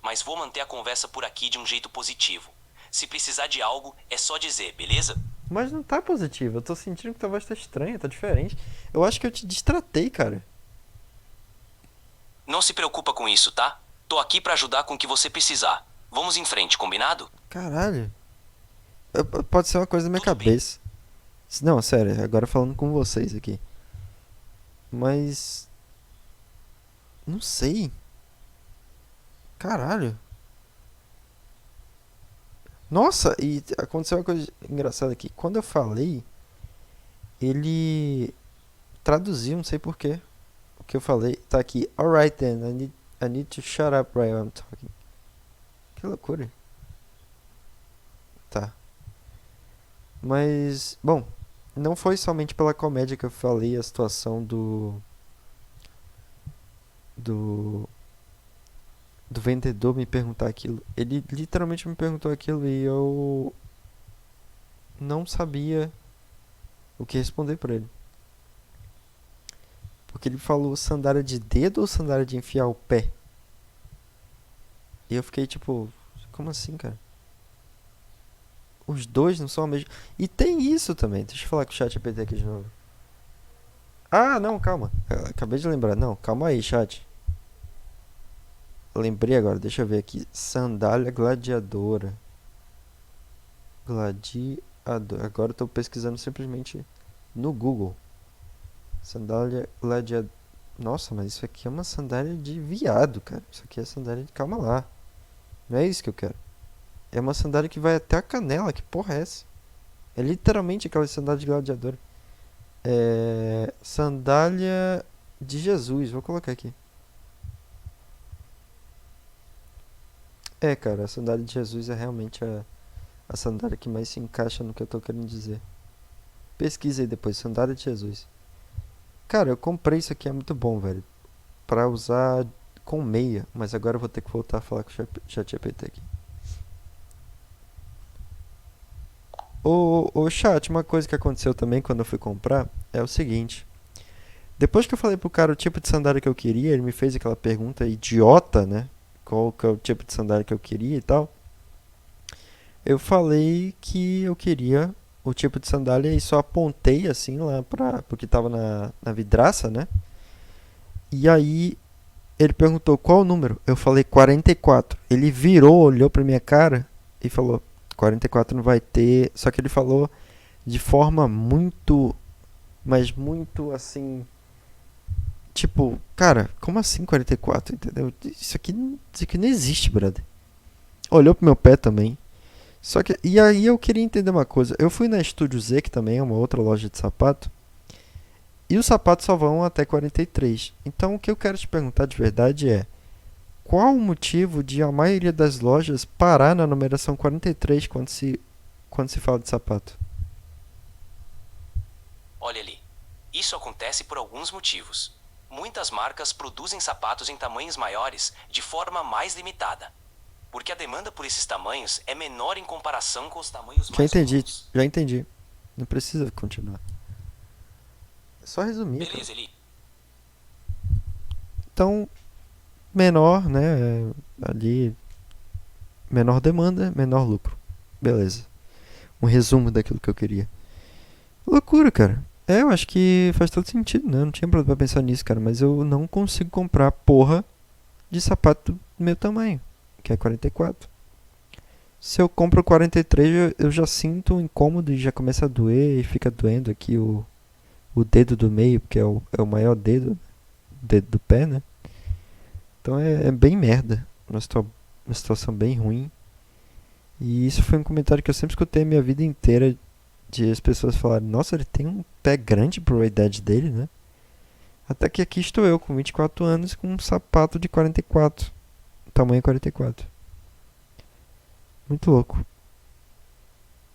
mas vou manter a conversa por aqui de um jeito positivo. Se precisar de algo, é só dizer, beleza? Mas não tá positivo. Eu tô sentindo que tua voz tá estranha, tá diferente. Eu acho que eu te distratei, cara. Não se preocupa com isso, tá? Tô aqui pra ajudar com o que você precisar. Vamos em frente, combinado? Caralho. Pode ser uma coisa da minha Tudo bem. cabeça. Não, sério, agora falando com vocês aqui. Mas. Não sei. Caralho. Nossa, e aconteceu uma coisa engraçada aqui. Quando eu falei, ele traduziu, não sei porquê. O que eu falei. Tá aqui. Alright then, I need to shut up while I'm talking. Que loucura. Tá. Mas, bom, não foi somente pela comédia que eu falei a situação do do vendedor me perguntar aquilo. Ele literalmente me perguntou aquilo e eu não sabia o que responder pra ele. Porque ele falou sandália de dedo ou sandália de enfiar o pé? E eu fiquei tipo, como assim, cara? Os dois não são a mesma. E tem isso também. Deixa eu falar com o chat GPT aqui de novo. Ah, não, calma. Eu acabei de lembrar. Não, calma aí, chat. Lembrei agora, deixa eu ver aqui. Sandália gladiadora. Gladiador. Agora eu tô pesquisando simplesmente no Google. Sandália gladiador. Nossa, mas isso aqui é uma sandália de viado, cara. Isso aqui é sandália de. Calma lá. Não é isso que eu quero. É uma sandália que vai até a canela. Que porra é essa? É literalmente aquela sandália de gladiador. É. Sandália de Jesus. Vou colocar aqui. É, cara, a sandália de Jesus é realmente a sandália que mais se encaixa no que eu tô querendo dizer. Pesquisa aí depois, sandália de Jesus. Cara, eu comprei isso aqui, é muito bom, velho. Pra usar com meia, mas agora eu vou ter que voltar a falar com o ChatGPT aqui. Ô chat, uma coisa que aconteceu também quando eu fui comprar é o seguinte. Depois que eu falei pro cara o tipo de sandália que eu queria, ele me fez aquela pergunta idiota, né? Qual que é o tipo de sandália que eu queria e tal. Eu falei que eu queria o tipo de sandália e só apontei assim lá pra. Porque tava na vidraça, né? E aí ele perguntou qual o número. Eu falei 44. Ele virou, olhou pra minha cara e falou: 44 não vai ter. Só que ele falou de forma muito. Mas muito assim. Tipo, cara, como assim 44, entendeu? Isso aqui não existe, brother. Olhou pro meu pé também. Só que, e aí eu queria entender uma coisa. Eu fui na Estúdio Z, que também é uma outra loja de sapato. E os sapatos só vão até 43. Então o que eu quero te perguntar de verdade é: qual o motivo de a maioria das lojas parar na numeração 43 quando se fala de sapato? Olha ali. Isso acontece por alguns motivos. Muitas marcas produzem sapatos em tamanhos maiores de forma mais limitada. Porque a demanda por esses tamanhos é menor em comparação com os tamanhos Já mais entendi, comuns. já entendi. Não precisa continuar. É só resumir, cara. Beleza, Eli. Então, menor, né? Ali, menor demanda, menor lucro. Beleza. Um resumo daquilo que eu queria. Loucura, cara. É, eu acho que faz todo sentido, né? Eu não tinha pra pensar nisso, cara. Mas eu não consigo comprar porra de sapato do meu tamanho, que é 44. Se eu compro 43, eu já sinto um incômodo e já começa a doer e fica doendo aqui o dedo do meio, porque é o maior dedo do pé, né? Então é bem merda. Uma situação bem ruim. E isso foi um comentário que eu sempre escutei a minha vida inteira de as pessoas falarem: nossa, ele tem um pé grande pra idade dele, né? Até que aqui estou eu, com 24 anos, com um sapato de 44. Tamanho 44. Muito louco.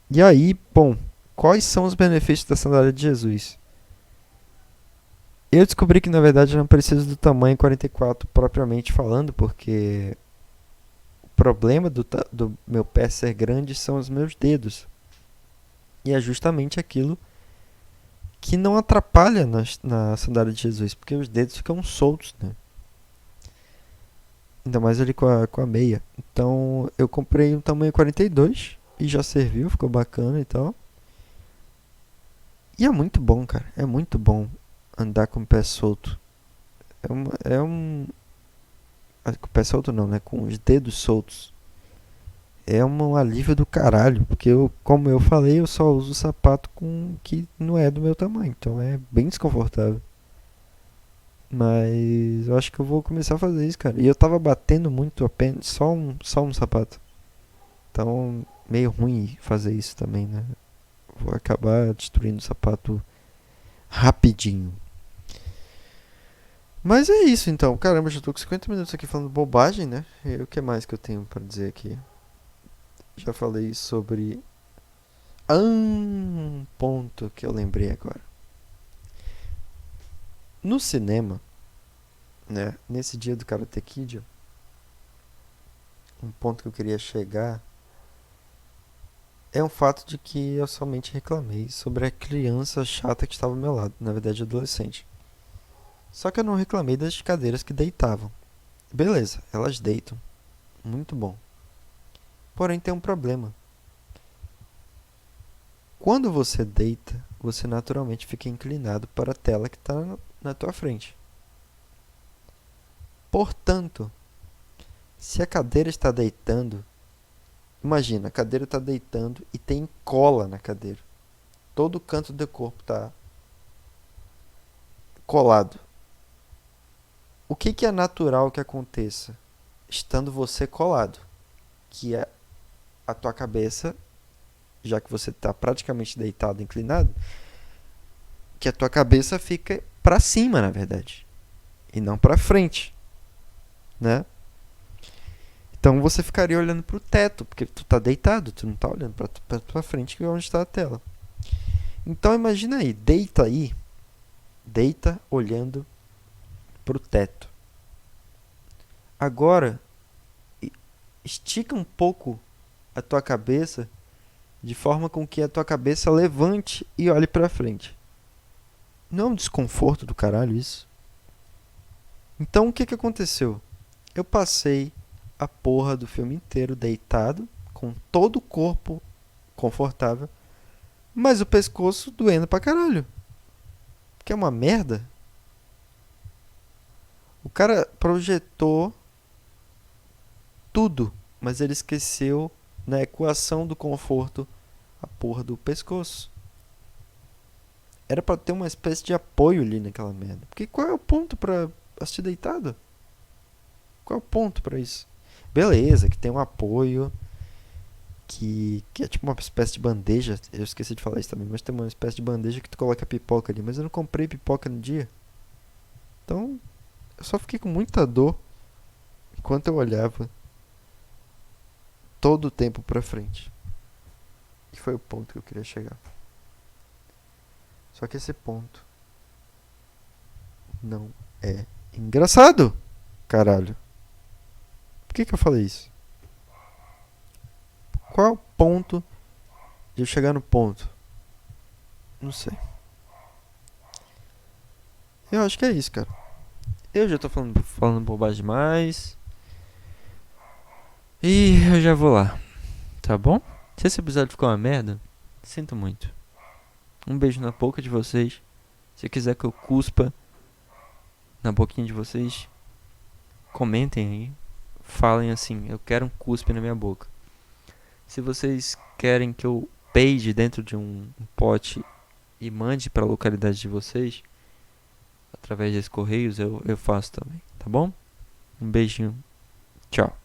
E aí, bom, quais são os benefícios da sandália de Jesus? Eu descobri que na verdade eu não preciso do tamanho 44 propriamente falando, porque o problema do meu pé ser grande são os meus dedos. E é justamente aquilo que não atrapalha na sandália de Jesus, porque os dedos ficam soltos, né? Ainda mais ali com a meia. Então eu comprei um tamanho 42 e já serviu, ficou bacana e tal. E é muito bom, cara. É muito bom andar com o pé solto. É um. Com o pé solto não, né? Com os dedos soltos. É um alívio do caralho. Porque como eu falei, eu só uso sapato com que não é do meu tamanho. Então é bem desconfortável. Mas eu acho que eu vou começar a fazer isso, cara. E eu tava batendo muito apenas só um sapato. Então, meio ruim fazer isso também, né? Vou acabar destruindo o sapato rapidinho. Mas é isso então. Caramba, já tô com 50 minutos aqui falando bobagem, né? E o que mais que eu tenho pra dizer aqui? Já falei sobre. Um ponto que eu lembrei agora. No cinema, né? Nesse dia do Karate Kid, um ponto que eu queria chegar é um fato de que eu somente reclamei sobre a criança chata que estava ao meu lado, na verdade adolescente. Só que eu não reclamei das cadeiras que deitavam. Beleza, elas deitam. Muito bom. Porém tem um problema. Quando você deita, você naturalmente fica inclinado para a tela que está na tua frente. Portanto, se a cadeira está deitando, imagina, a cadeira está deitando e tem cola na cadeira. Todo o canto do corpo está colado. O que é natural que aconteça estando você colado? Que é a tua cabeça, já que você está praticamente deitado, inclinado, que a tua cabeça fica para cima, na verdade, e não para frente, né? Então você ficaria olhando para o teto, porque tu tá deitado, tu não tá olhando para tua frente, que é onde está a tela. Então imagina aí, deita olhando para o teto. Agora estica um pouco a tua cabeça de forma com que a tua cabeça levante e olhe para frente. Não é um desconforto do caralho isso? Então o que aconteceu? Eu passei a porra do filme inteiro deitado, com todo o corpo confortável, mas o pescoço doendo pra caralho. Que é uma merda. O cara projetou tudo, mas ele esqueceu na equação do conforto a porra do pescoço. Era pra ter uma espécie de apoio ali naquela merda. Porque qual é o ponto pra assistir deitado? Qual é o ponto pra isso? Beleza, que tem um apoio, que é tipo uma espécie de bandeja. Eu esqueci de falar isso também, mas tem uma espécie de bandeja que tu coloca a pipoca ali. Mas eu não comprei pipoca no dia. Então, eu só fiquei com muita dor enquanto eu olhava todo o tempo pra frente. E foi o ponto que eu queria chegar. Só que esse ponto não é engraçado, caralho. Por que eu falei isso? Qual é o ponto de eu chegar no ponto? Não sei. Eu acho que é isso, cara. Eu já tô falando bobagem demais. E eu já vou lá. Tá bom? Se esse episódio ficou uma merda, sinto muito. Um beijo na boca de vocês. Se quiser que eu cuspa na boquinha de vocês, comentem aí. Falem assim, eu quero um cuspe na minha boca. Se vocês querem que eu peide dentro de um pote e mande para a localidade de vocês, através dos correios, eu faço também, tá bom? Um beijinho. Tchau.